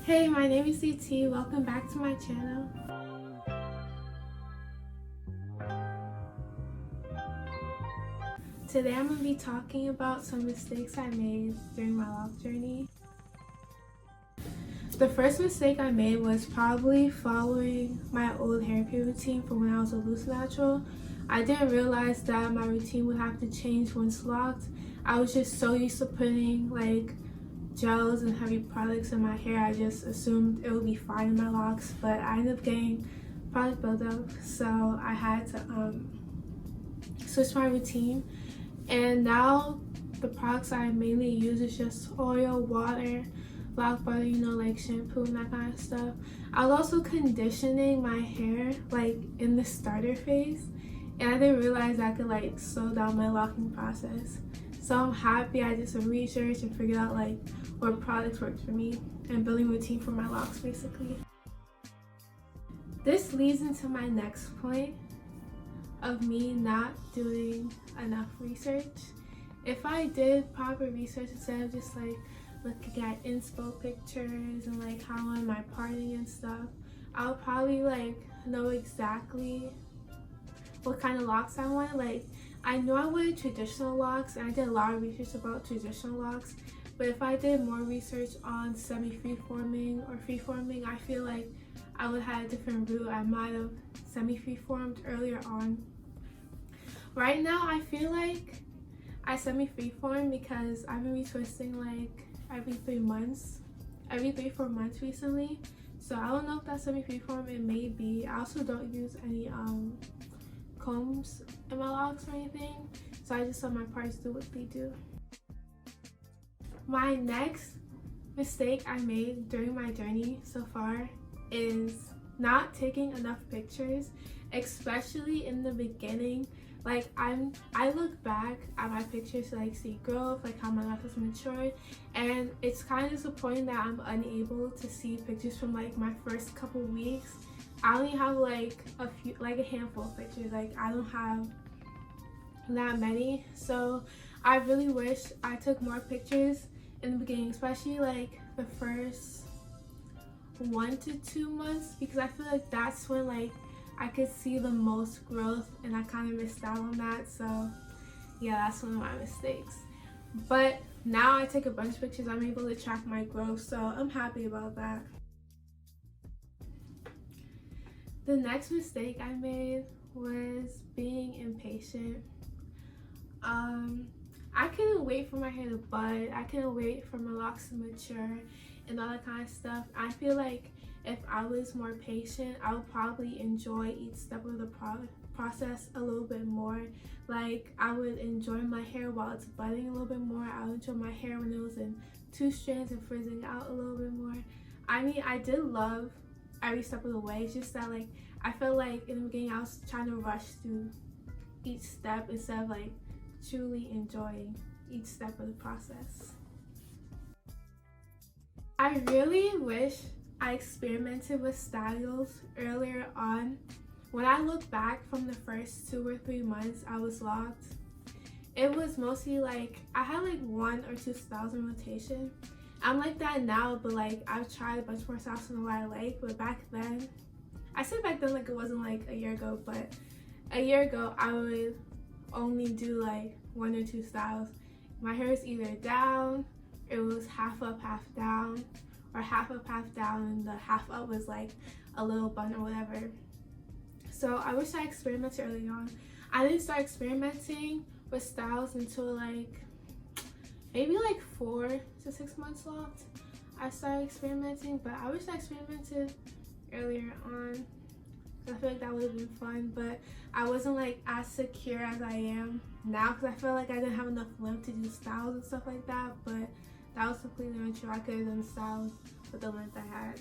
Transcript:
Hey, my name is CT. Welcome back to my channel. Today I'm going to be talking about some mistakes I made during my loc journey. The first mistake I made was probably following my old hair care routine from when I was a loose natural. I didn't realize that my routine would have to change once locked. I was just so used to putting like gels and heavy products in my hair. I just assumed it would be fine in my locks, but I ended up getting product buildup, so I had to switch my routine. And now the products I mainly use is just oil, water, black butter, like shampoo and that kind of stuff. I was also conditioning my hair like in the starter phase, and I didn't realize I could like slow down my locking process. So I'm happy I did some research and figured out like what products worked for me and building routine for my locks basically. This leads into my next point of me not doing enough research. If I did proper research instead of just like looking at inspo pictures and like how am I parting and stuff, I would probably like know exactly what kind of locks I want. Like I know I wanted traditional locks, and I did a lot of research about traditional locks, but if I did more research on semi-freeforming or freeforming, I feel like I would have had a different route. I might have semi-freeformed earlier on. Right now I feel like I semi-freeform because I've been retwisting like every 3-4 months recently. So I don't know if that's semi-freeform, it may be. I also don't use any combs in my locks or anything, so I just let my parts do what they do. My next mistake I made during my journey so far is not taking enough pictures, especially in the beginning. Like I look back at my pictures to like see growth, like how my lock has matured, and it's kind of disappointing that I'm unable to see pictures from like my first couple weeks. I only have like a handful of pictures. Like I don't have that many, so I really wish I took more pictures in the beginning, especially like the first 1 to 2 months, because I feel like that's when like I could see the most growth, and I kind of missed out on that. So yeah, that's one of my mistakes. But now I take a bunch of pictures, I'm able to track my growth, so I'm happy about that. The next mistake I made was being impatient. I couldn't wait for my hair to bud. I couldn't wait for my locks to mature and all that kind of stuff. I feel like if I was more patient, I would probably enjoy each step of the process a little bit more. Like I would enjoy my hair while it's budding a little bit more. I would enjoy my hair when it was in 2 strands and frizzing out a little bit more. I mean, I did love every step of the way. It's just that like I felt like in the beginning I was trying to rush through each step instead of like truly enjoying each step of the process. I really wish I experimented with styles earlier on. When I look back from the first 2 or 3 months I was locked, it was mostly like I had like 1 or 2 styles in rotation. I'm like that now, but like I've tried a bunch more styles than what I like. But back then, I say back then like it wasn't like a year ago, but a year ago I would only do like 1 or 2 styles. My hair is either down, it was half up, half down, or half up, half down, and the half up was like a little bun or whatever. So I wish I experimented early on. I didn't start experimenting with styles until like maybe like 4 to 6 months locked. I started experimenting, but I wish I experimented earlier on. I feel like that would have been fun, but I wasn't like as secure as I am now because I feel like I didn't have enough length to do styles and stuff like that. But that was completely untrue. I could have done styles with the length I had.